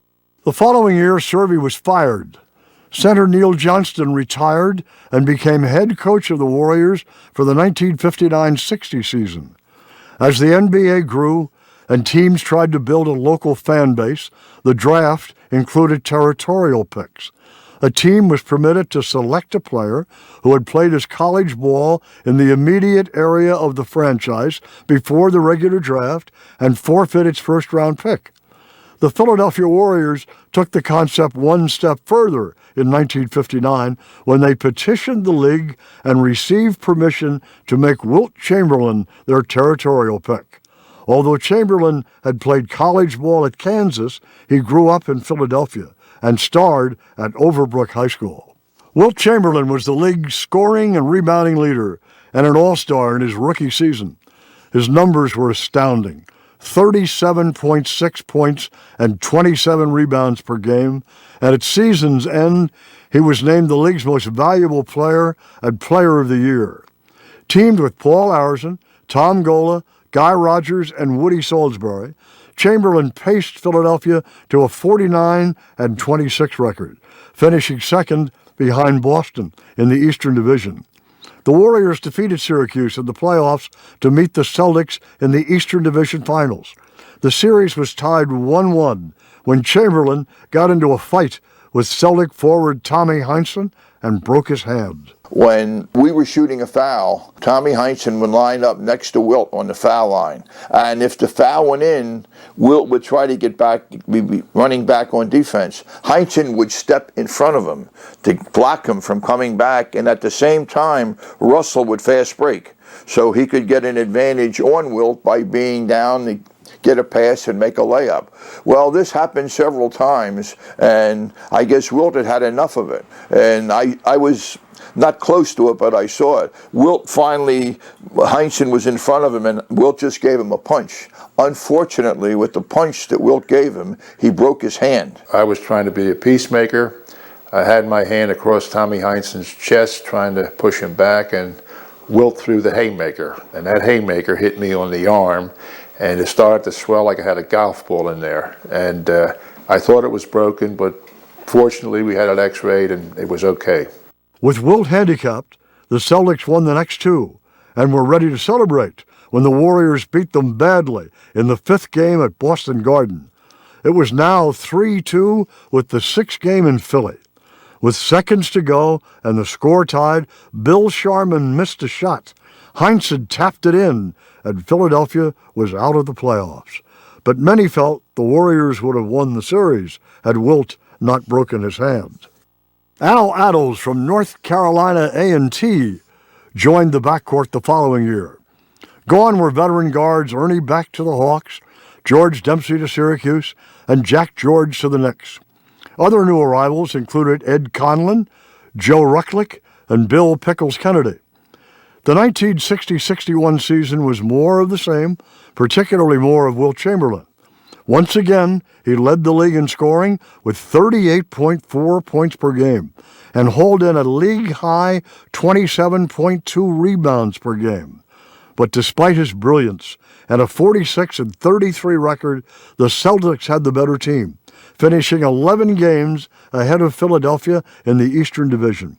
The following year, Servey was fired. Center Neil Johnston retired and became head coach of the Warriors for the 1959-60 season. As the NBA grew, and teams tried to build a local fan base, the draft included territorial picks. A team was permitted to select a player who had played his college ball in the immediate area of the franchise before the regular draft and forfeit its first-round pick. The Philadelphia Warriors took the concept one step further in 1959 when they petitioned the league and received permission to make Wilt Chamberlain their territorial pick. Although Chamberlain had played college ball at Kansas, he grew up in Philadelphia and starred at Overbrook High School. Wilt Chamberlain was the league's scoring and rebounding leader and an all-star in his rookie season. His numbers were astounding: 37.6 points and 27 rebounds per game, and at season's end, he was named the league's most valuable player and player of the year. Teamed with Paul Arizin, Tom Gola, Guy Rogers, and Woody Salisbury, Chamberlain paced Philadelphia to a 49-26 record, finishing second behind Boston in the Eastern Division. The Warriors defeated Syracuse in the playoffs to meet the Celtics in the Eastern Division Finals. The series was tied 1-1 when Chamberlain got into a fight with Celtic forward Tommy Heinsohn and broke his hand. When we were shooting a foul, Tommy Heinsohn would line up next to Wilt on the foul line. And if the foul went in, Wilt would try to get back, be running back on defense. Heinsohn would step in front of him to block him from coming back. And at the same time, Russell would fast break. So he could get an advantage on Wilt by being down to get a pass and make a layup. Well, this happened several times, and I guess Wilt had had enough of it. And I was not close to it, but I saw it. Wilt finally, Heinsohn was in front of him, and Wilt just gave him a punch. Unfortunately, with the punch that Wilt gave him, he broke his hand. I was trying to be a peacemaker. I had my hand across Tommy Heinsohn's chest, trying to push him back, and Wilt threw the haymaker. And that haymaker hit me on the arm, and it started to swell like I had a golf ball in there. And I thought it was broken, but fortunately we had it x-rayed and it was okay. With Wilt handicapped, the Celtics won the next two and were ready to celebrate when the Warriors beat them badly in the fifth game at Boston Garden. It was now 3-2 with the sixth game in Philly. With seconds to go and the score tied, Bill Sharman missed a shot. Heinsohn tapped it in, and Philadelphia was out of the playoffs. But many felt the Warriors would have won the series had Wilt not broken his hand. Al Attles from North Carolina A&T joined the backcourt the following year. Gone were veteran guards Ernie Beck to the Hawks, George Dempsey to Syracuse, and Jack George to the Knicks. Other new arrivals included Ed Conlon, Joe Rucklick, and Bill Pickles Kennedy. The 1960-61 season was more of the same, particularly more of Wilt Chamberlain. Once again, he led the league in scoring with 38.4 points per game and hauled in a league-high 27.2 rebounds per game. But despite his brilliance and a 46-33 record, the Celtics had the better team, finishing 11 games ahead of Philadelphia in the Eastern Division.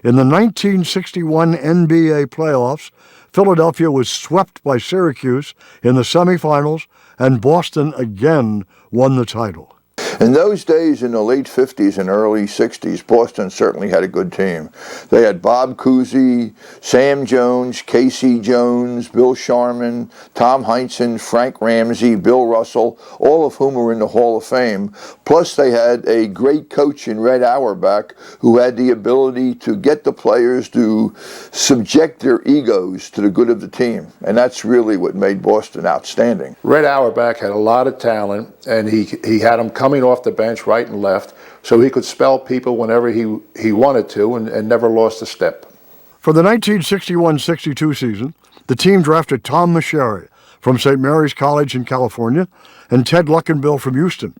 In the 1961 NBA playoffs, Philadelphia was swept by Syracuse in the semifinals, and Boston again won the title. In those days, in the late 50s and early 60s, Boston certainly had a good team. They had Bob Cousy, Sam Jones, Casey Jones, Bill Sharman, Tom Heinsohn, Frank Ramsey, Bill Russell, all of whom were in the Hall of Fame. Plus, they had a great coach in Red Auerbach who had the ability to get the players to subject their egos to the good of the team. And that's really what made Boston outstanding. Red Auerbach had a lot of talent, and he had them coming off the bench right and left, so he could spell people whenever he wanted to and never lost a step. For the 1961-62 season, the team drafted Tom Meschery from St. Mary's College in California and Ted Luckenbill from Houston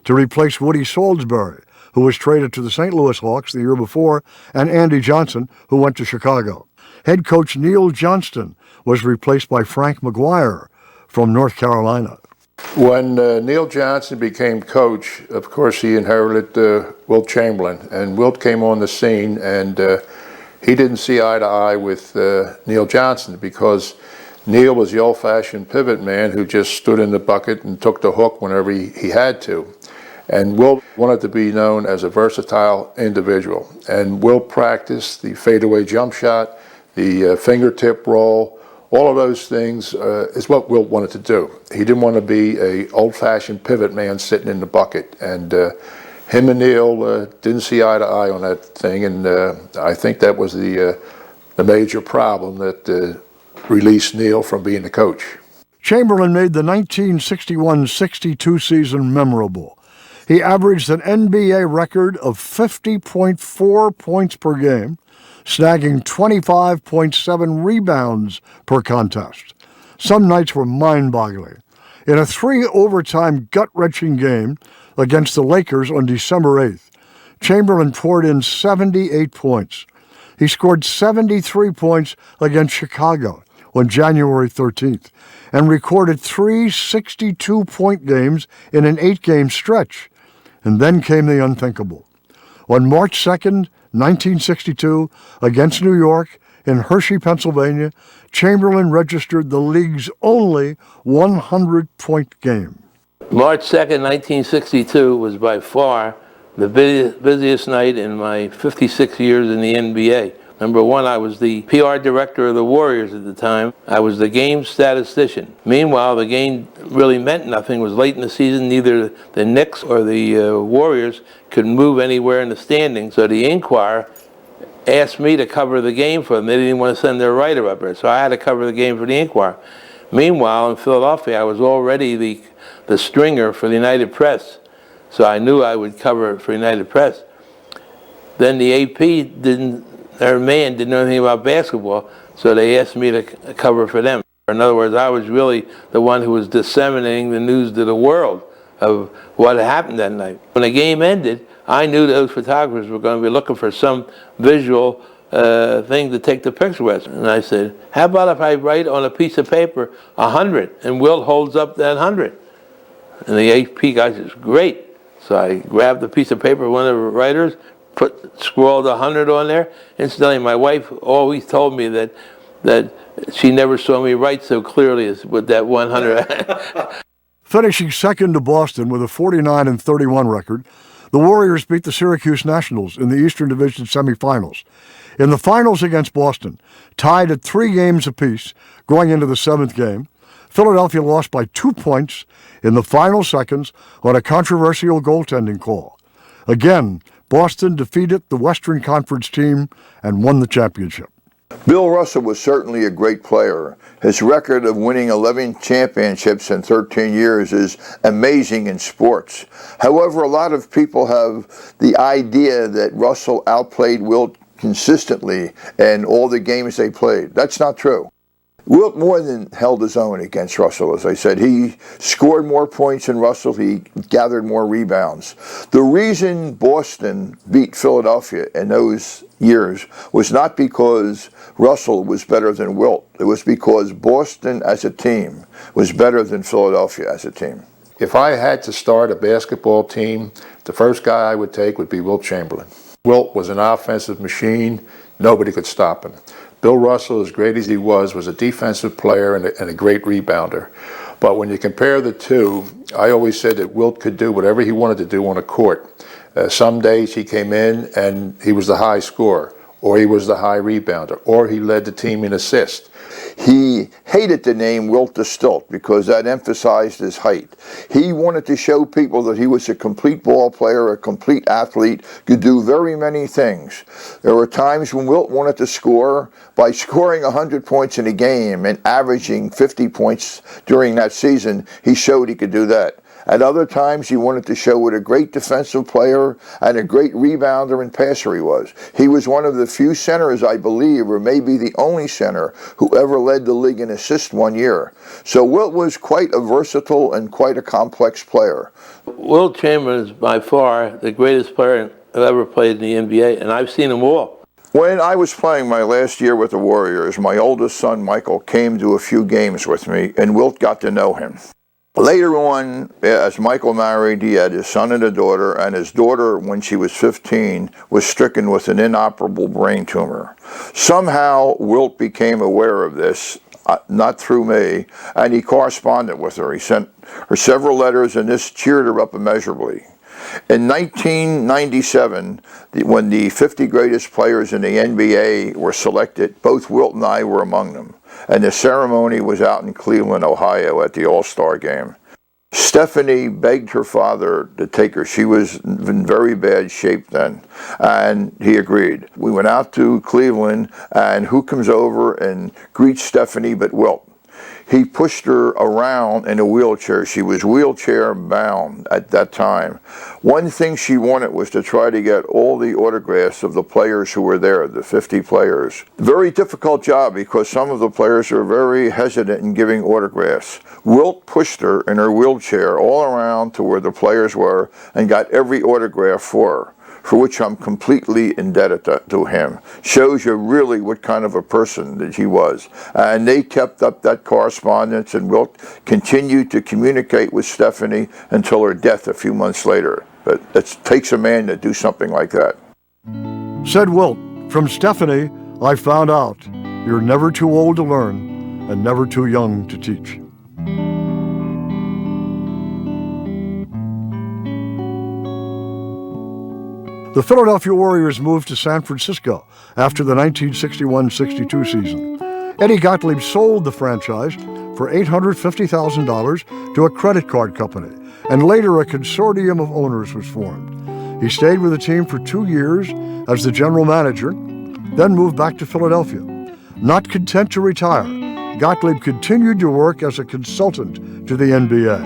to replace Woody Salisbury, who was traded to the St. Louis Hawks the year before, and Andy Johnson, who went to Chicago. Head coach Neil Johnston was replaced by Frank McGuire from North Carolina. When Neil Johnson became coach, of course he inherited Wilt Chamberlain, and Wilt came on the scene, and he didn't see eye to eye with Neil Johnson, because Neil was the old-fashioned pivot man who just stood in the bucket and took the hook whenever he had to. And Wilt wanted to be known as a versatile individual, and Wilt practiced the fadeaway jump shot, the fingertip roll. All of those things is what Wilt wanted to do. He didn't want to be a old-fashioned pivot man sitting in the bucket. And him and Neil didn't see eye to eye on that thing, and I think that was the major problem that released Neil from being the coach. Chamberlain made the 1961-62 season memorable. He averaged an NBA record of 50.4 points per game, snagging 25.7 rebounds per contest. Some nights were mind-boggling. In a 3-overtime gut-wrenching game against the Lakers on December 8th, Chamberlain poured in 78 points. He scored 73 points against Chicago on January 13th and recorded 3 62-point games in an 8-game stretch. And then came the unthinkable. On March 2nd, 1962, against New York in Hershey, Pennsylvania, Chamberlain registered the league's only 100-point game. March 2nd, 1962 was by far the busiest night in my 56 years in the NBA. Number one, I was the PR director of the Warriors at the time. I was the game statistician. Meanwhile, the game really meant nothing. It was late in the season. Neither the Knicks or the Warriors could move anywhere in the standings. So the Inquirer asked me to cover the game for them. They didn't want to send their writer up there, so I had to cover the game for the Inquirer. Meanwhile, in Philadelphia, I was already the stringer for the United Press. So I knew I would cover it for United Press. Then the AP their man didn't know anything about basketball, so they asked me to cover for them. In other words, I was really the one who was disseminating the news to the world of what had happened that night. When the game ended, I knew those photographers were going to be looking for some visual thing to take the picture with. And I said, how about if I write on a piece of paper 100, and Wilt holds up that 100? And the AP guy says, great. So I grabbed the piece of paper, one of the writers, scrawled 100 on there. Incidentally, my wife always told me that she never saw me write so clearly as with that 100. Finishing second to Boston with a 49-31 record, the Warriors beat the Syracuse Nationals in the Eastern Division semifinals. In the finals against Boston, tied at 3 games apiece going into the 7th game, Philadelphia lost by 2 points in the final seconds on a controversial goaltending call. Again, Boston defeated the Western Conference team and won the championship. Bill Russell was certainly a great player. His record of winning 11 championships in 13 years is amazing in sports. However, a lot of people have the idea that Russell outplayed Wilt consistently in all the games they played. That's not true. Wilt more than held his own against Russell, as I said. He scored more points than Russell. He gathered more rebounds. The reason Boston beat Philadelphia in those years was not because Russell was better than Wilt. It was because Boston as a team was better than Philadelphia as a team. If I had to start a basketball team, the first guy I would take would be Wilt Chamberlain. Wilt was an offensive machine. Nobody could stop him. Bill Russell, as great as he was a defensive player and a great rebounder. But when you compare the two, I always said that Wilt could do whatever he wanted to do on a court. Some days he came in and he was the high scorer, or he was the high rebounder, or he led the team in assists. He hated the name Wilt the Stilt because that emphasized his height. He wanted to show people that he was a complete ball player, a complete athlete, could do very many things. There were times when Wilt wanted to score by scoring 100 points in a game and averaging 50 points during that season. He showed he could do that. At other times, he wanted to show what a great defensive player and a great rebounder and passer he was. He was one of the few centers, I believe, or maybe the only center who ever led the league in assists one year. So Wilt was quite a versatile and quite a complex player. Wilt Chamberlain is by far the greatest player who ever played in the NBA, and I've seen them all. When I was playing my last year with the Warriors, my oldest son, Michael, came to a few games with me, and Wilt got to know him. Later on, as Michael married, he had his son and a daughter, and his daughter, when she was 15, was stricken with an inoperable brain tumor. Somehow, Wilt became aware of this, not through me, and he corresponded with her. He sent her several letters, and this cheered her up immeasurably. In 1997, when the 50 greatest players in the NBA were selected, both Wilt and I were among them. And the ceremony was out in Cleveland, Ohio at the All-Star game. Stephanie begged her father to take her. She was in very bad shape then, and he agreed. We went out to Cleveland, and who comes over and greets Stephanie but Wilt? He pushed her around in a wheelchair. She was wheelchair bound at that time. One thing she wanted was to try to get all the autographs of the players who were there, the 50 players. Very difficult job because some of the players are very hesitant in giving autographs. Wilt pushed her in her wheelchair all around to where the players were and got every autograph for her, for which I'm completely indebted to him. Shows you really what kind of a person that he was. And they kept up that correspondence, and Wilt continued to communicate with Stephanie until her death a few months later. But it takes a man to do something like that. Said Wilt, "From Stephanie, I found out you're never too old to learn and never too young to teach." The Philadelphia Warriors moved to San Francisco after the 1961-62 season. Eddie Gottlieb sold the franchise for $850,000 to a credit card company, and later a consortium of owners was formed. He stayed with the team for 2 years as the general manager, then moved back to Philadelphia. Not content to retire, Gottlieb continued to work as a consultant to the NBA.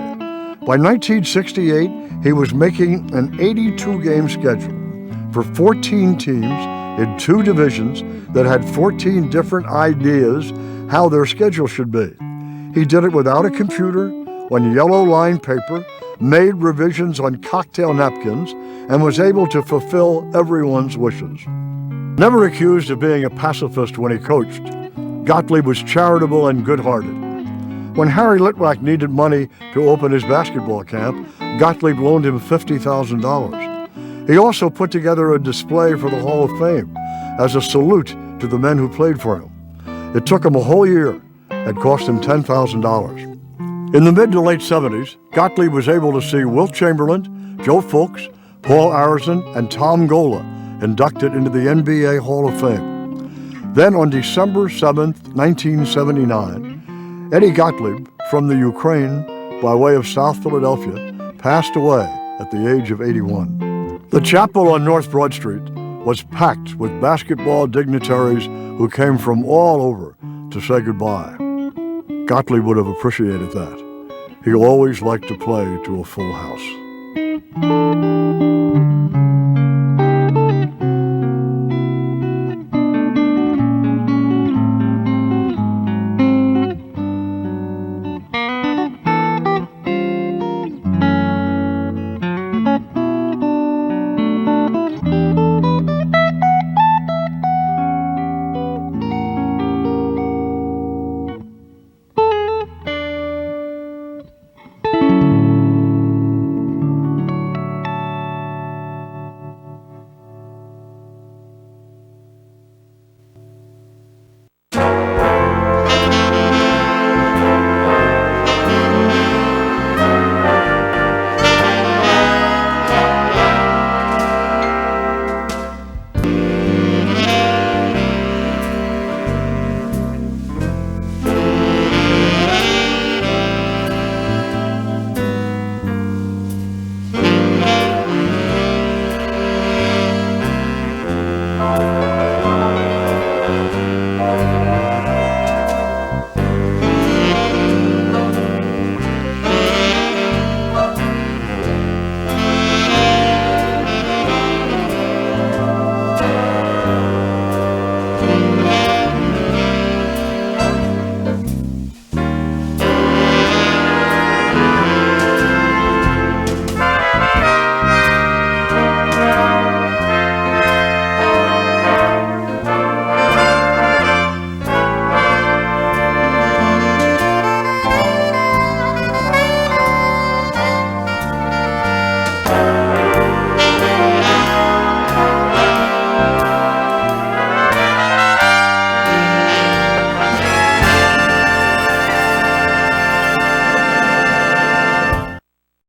By 1968, he was making an 82-game schedule for 14 teams in 2 divisions that had 14 different ideas how their schedule should be. He did it without a computer, on yellow lined paper, made revisions on cocktail napkins, and was able to fulfill everyone's wishes. Never accused of being a pacifist when he coached, Gottlieb was charitable and good-hearted. When Harry Litwack needed money to open his basketball camp, Gottlieb loaned him $50,000. He also put together a display for the Hall of Fame as a salute to the men who played for him. It took him a whole year and cost him $10,000. In the mid to late 70s, Gottlieb was able to see Wilt Chamberlain, Joe Fulks, Paul Arizin, and Tom Gola inducted into the NBA Hall of Fame. Then on December 7, 1979, Eddie Gottlieb from the Ukraine, by way of South Philadelphia, passed away at the age of 81. The chapel on North Broad Street was packed with basketball dignitaries who came from all over to say goodbye. Gottlieb would have appreciated that. He always liked to play to a full house.